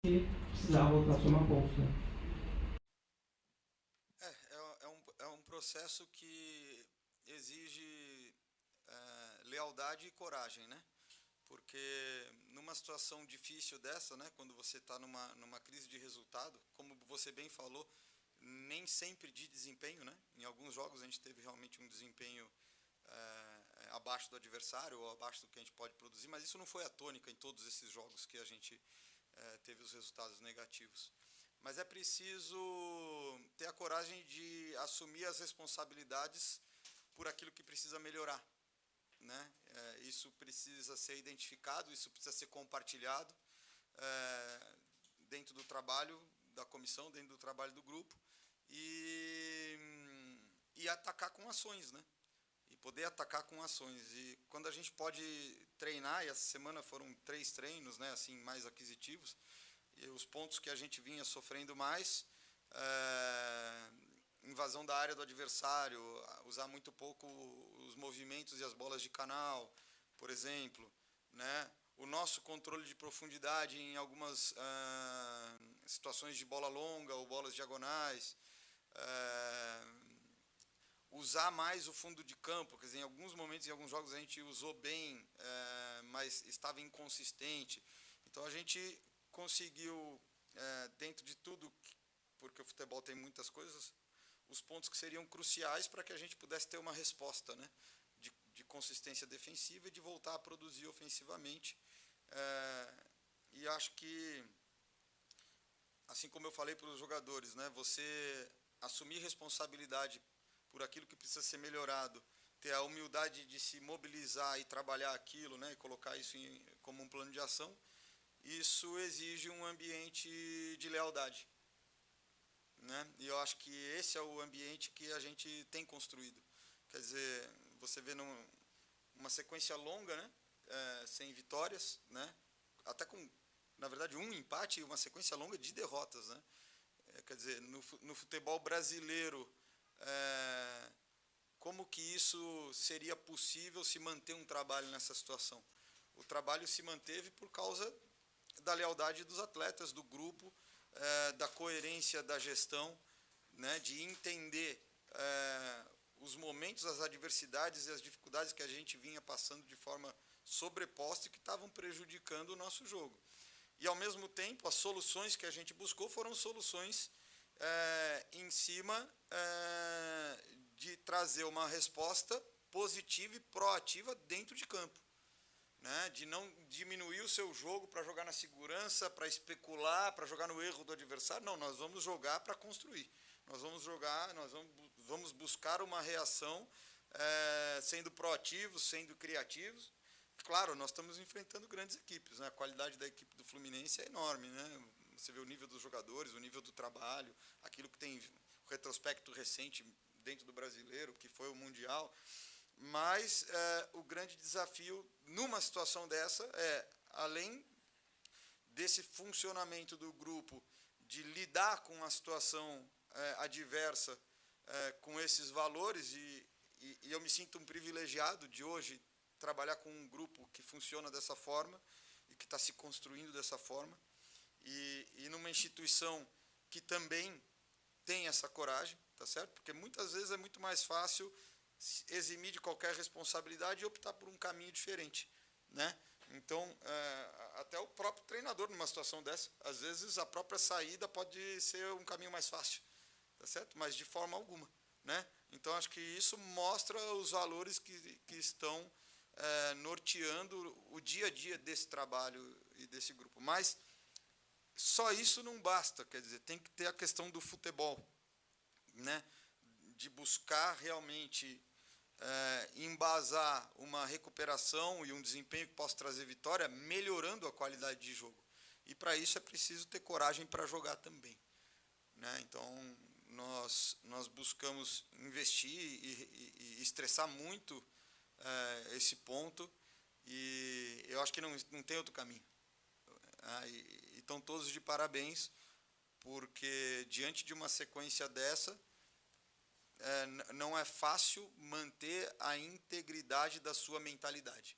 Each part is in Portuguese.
precisar voltar a somar pontos, né? É um processo que exige lealdade e coragem, né? Porque numa situação difícil dessa, né, quando você está numa crise de resultado, como você bem falou, nem sempre de desempenho, né? Em alguns jogos a gente teve realmente um desempenho abaixo do adversário ou abaixo do que a gente pode produzir, mas isso não foi a tônica em todos esses jogos que a gente teve os resultados negativos. Mas é preciso ter a coragem de assumir as responsabilidades por aquilo que precisa melhorar, né? Isso precisa ser identificado, isso precisa ser compartilhado dentro do trabalho da comissão, dentro do trabalho do grupo e atacar com ações, né? E poder atacar com ações. E quando a gente pode treinar, e essa semana foram 3 treinos, né, assim, mais aquisitivos, e os pontos que a gente vinha sofrendo mais, invasão da área do adversário, usar muito pouco os movimentos e as bolas de canal, por exemplo, né? O nosso controle de profundidade em algumas situações de bola longa ou bolas diagonais, usar mais o fundo de campo, quer dizer, em alguns momentos, em alguns jogos a gente usou bem, mas estava inconsistente. Então a gente conseguiu, dentro de tudo, porque o futebol tem muitas coisas, os pontos que seriam cruciais para que a gente pudesse ter uma resposta, né, de consistência defensiva e de voltar a produzir ofensivamente. E acho que, assim como eu falei para os jogadores, né, você assumir responsabilidade por aquilo que precisa ser melhorado, ter a humildade de se mobilizar e trabalhar aquilo, né, e colocar isso como um plano de ação, isso exige um ambiente de lealdade, né? E eu acho que esse é o ambiente que a gente tem construído. Quer dizer, você vê uma sequência longa, né, sem vitórias, né, até com, na verdade, um empate e uma sequência longa de derrotas, né? Quer dizer, no futebol brasileiro, como que isso seria possível se manter um trabalho nessa situação? O trabalho se manteve por causa da lealdade dos atletas, do grupo, da coerência da gestão, né, de entender os momentos, as adversidades e as dificuldades que a gente vinha passando de forma sobreposta e que estavam prejudicando o nosso jogo. E, ao mesmo tempo, as soluções que a gente buscou foram soluções em cima de trazer uma resposta positiva e proativa dentro de campo, né? De não diminuir o seu jogo para jogar na segurança, para especular, para jogar no erro do adversário. Não, nós vamos jogar para construir. Nós vamos jogar, vamos buscar uma reação sendo proativos, sendo criativos. Claro, nós estamos enfrentando grandes equipes, né? A qualidade da equipe do Fluminense é enorme, né? Você vê o nível dos jogadores, o nível do trabalho, aquilo que tem o retrospecto recente dentro do brasileiro, que foi o Mundial. Mas o grande desafio numa situação dessa além desse funcionamento do grupo, de lidar com a situação adversa com esses valores, e eu me sinto um privilegiado de hoje trabalhar com um grupo que funciona dessa forma e que está se construindo dessa forma, e numa instituição que também tem essa coragem, tá certo? Porque muitas vezes é muito mais fácil eximir de qualquer responsabilidade e optar por um caminho diferente, né? Então, até o próprio treinador numa situação dessa, às vezes a própria saída pode ser um caminho mais fácil, tá certo? Mas de forma alguma, né? Então, acho que isso mostra os valores que estão norteando o dia a dia desse trabalho e desse grupo. Mas só isso não basta, quer dizer, tem que ter a questão do futebol, né? De buscar realmente embasar uma recuperação e um desempenho que possa trazer vitória, melhorando a qualidade de jogo. E para isso é preciso ter coragem para jogar também, né? Então nós buscamos investir e estressar muito esse ponto, e eu acho que não tem outro caminho. E estão todos de parabéns, porque diante de uma sequência dessa, não é fácil manter a integridade da sua mentalidade.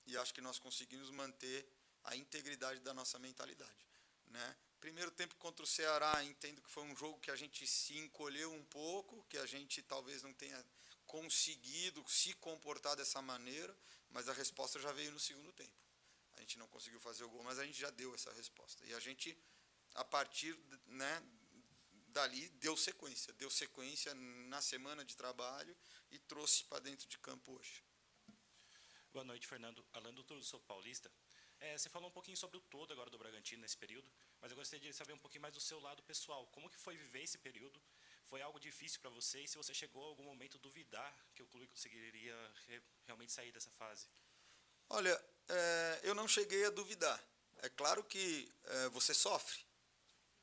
E acho que nós conseguimos manter a integridade da nossa mentalidade, né? Primeiro tempo contra o Ceará, entendo que foi um jogo que a gente se encolheu um pouco, que a gente talvez não tenha conseguido se comportar dessa maneira, mas a resposta já veio no segundo tempo. A gente não conseguiu fazer o gol, mas a gente já deu essa resposta. E a gente, a partir, né, dali, deu sequência na semana de trabalho e trouxe para dentro de campo hoje. Boa noite, Fernando. Alan, doutor do Sou Paulista. Você falou um pouquinho sobre o todo agora do Bragantino nesse período, mas eu gostaria de saber um pouquinho mais do seu lado pessoal. Como que foi viver esse período? Foi algo difícil para você? E se você chegou a algum momento a duvidar que o clube conseguiria realmente sair dessa fase? Olha, eu não cheguei a duvidar. É claro que você sofre,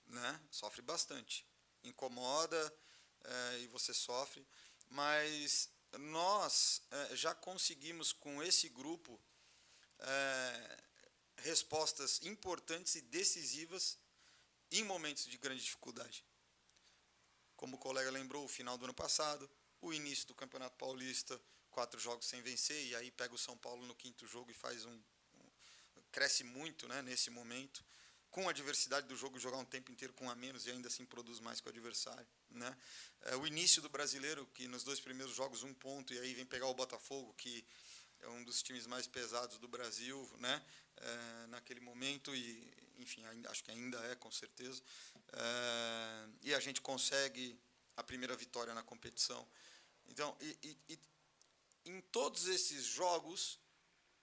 né? Sofre bastante. Incomoda e você sofre, mas nós já conseguimos com esse grupo respostas importantes e decisivas em momentos de grande dificuldade. Como o colega lembrou, o final do ano passado, o início do Campeonato Paulista, 4 jogos sem vencer, e aí pega o São Paulo no 5º jogo e faz cresce muito, né, nesse momento, com a adversidade do jogo, jogar um tempo inteiro com a menos e ainda assim produz mais que o adversário, né? O início do Brasileiro, que nos 2 primeiros jogos 1 ponto, e aí vem pegar o Botafogo, que é um dos times mais pesados do Brasil, né? Naquele momento, e enfim, acho que ainda é, com certeza, e a gente consegue a primeira vitória na competição. Então, em todos esses jogos,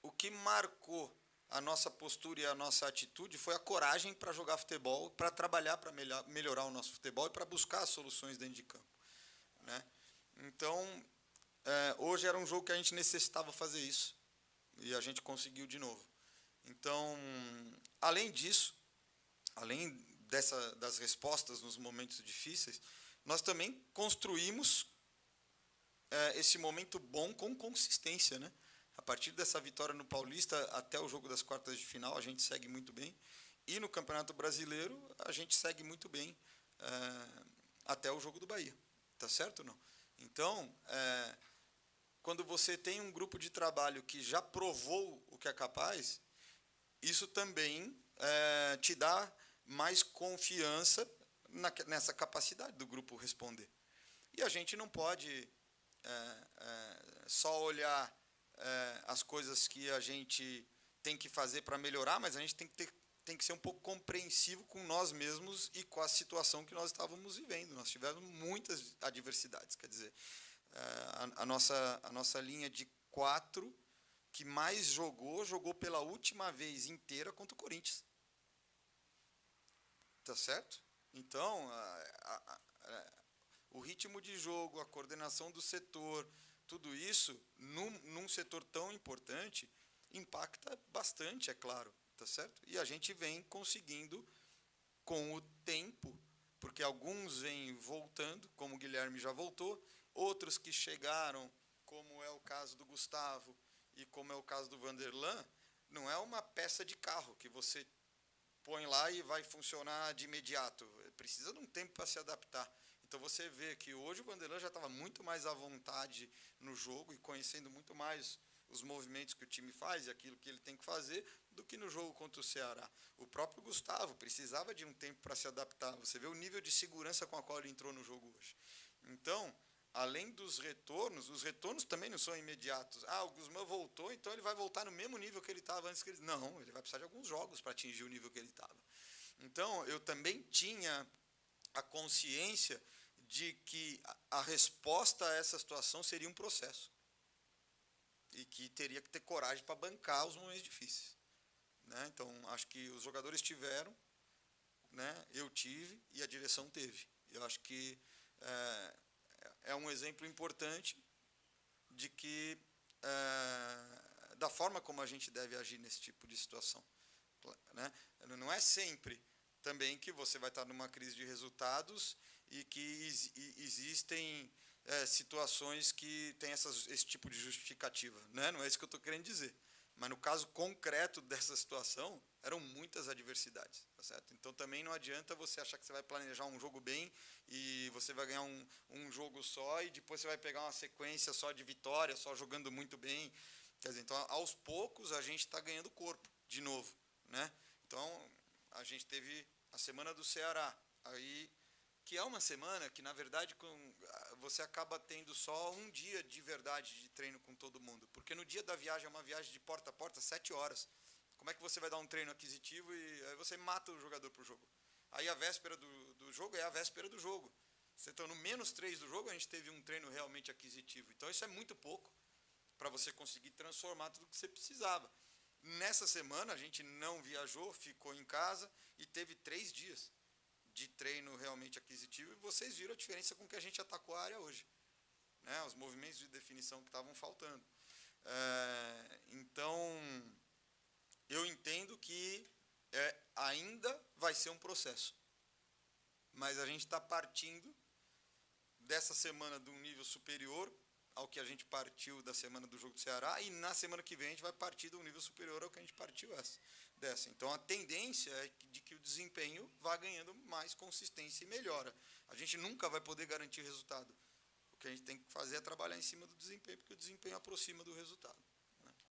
o que marcou a nossa postura e a nossa atitude foi a coragem para jogar futebol, para trabalhar, para melhorar o nosso futebol e para buscar as soluções dentro de campo, né? Então, hoje era um jogo que a gente necessitava fazer isso, e a gente conseguiu de novo. Então, além disso, além das respostas nos momentos difíceis, nós também construímos esse momento bom com consistência, né? A partir dessa vitória no Paulista até o jogo das quartas de final, a gente segue muito bem. E no Campeonato Brasileiro, a gente segue muito bem até o jogo do Bahia. Tá certo ou não? Então, quando você tem um grupo de trabalho que já provou o que é capaz, isso também te dá mais confiança nessa capacidade do grupo responder. E a gente não pode só olhar as coisas que a gente tem que fazer para melhorar, mas a gente tem que ser um pouco compreensivo com nós mesmos e com a situação que nós estávamos vivendo. Nós tivemos muitas adversidades, quer dizer, a nossa linha de 4 que mais jogou pela última vez inteira contra o Corinthians. Tá certo? Então, o ritmo de jogo, a coordenação do setor, tudo isso, num setor tão importante, impacta bastante, é claro, tá certo? E a gente vem conseguindo, com o tempo, porque alguns vêm voltando, como o Guilherme já voltou, outros que chegaram, como é o caso do Gustavo e como é o caso do Vanderlan, não é uma peça de carro que você põe lá e vai funcionar de imediato. Precisa de um tempo para se adaptar. Então você vê que hoje o Vanderlan já estava muito mais à vontade no jogo e conhecendo muito mais os movimentos que o time faz e aquilo que ele tem que fazer do que no jogo contra o Ceará. O próprio Gustavo precisava de um tempo para se adaptar. Você vê o nível de segurança com a qual ele entrou no jogo hoje. Então, além dos retornos, os retornos também não são imediatos. O Guzmán voltou, então ele vai voltar no mesmo nível que ele estava antes que ele... Não, ele vai precisar de alguns jogos para atingir o nível que ele estava. Então, eu também tinha a consciência de que a resposta a essa situação seria um processo. E que teria que ter coragem para bancar os momentos difíceis. Né? Então, acho que os jogadores tiveram, né? Eu tive e a direção teve. Eu acho que é um exemplo importante de que da forma como a gente deve agir nesse tipo de situação. Né? Não é sempre também que você vai estar numa crise de resultados e que existem situações que têm esse tipo de justificativa. Né? Não é isso que eu estou querendo dizer. Mas no caso concreto dessa situação, eram muitas adversidades. Tá certo? Então também não adianta você achar que você vai planejar um jogo bem e você vai ganhar um jogo só e depois você vai pegar uma sequência só de vitória, só jogando muito bem. Quer dizer, então, aos poucos, a gente está ganhando corpo de novo. Né? Então, a gente teve a semana do Ceará, aí, que é uma semana que, na verdade, você acaba tendo só um dia de verdade de treino com todo mundo. Porque no dia da viagem é uma viagem de porta a porta, 7 horas. Como é que você vai dar um treino aquisitivo e aí você mata o jogador para o jogo? Aí a véspera do jogo é a véspera do jogo. Então, no -3 do jogo, a gente teve um treino realmente aquisitivo. Então, isso é muito pouco para você conseguir transformar tudo que você precisava. Nessa semana, a gente não viajou, ficou em casa e teve 3 dias de treino realmente aquisitivo. E vocês viram a diferença com que a gente atacou a área hoje, né? Os movimentos de definição que estavam faltando. Então, eu entendo que ainda vai ser um processo. Mas a gente está partindo dessa semana de um nível superior ao que a gente partiu da semana do jogo do Ceará, e na semana que vem a gente vai partir de um nível superior ao que a gente partiu dessa. Então a tendência é de que o desempenho vá ganhando mais consistência e melhora. A gente nunca vai poder garantir resultado. O que a gente tem que fazer é trabalhar em cima do desempenho, porque o desempenho aproxima do resultado.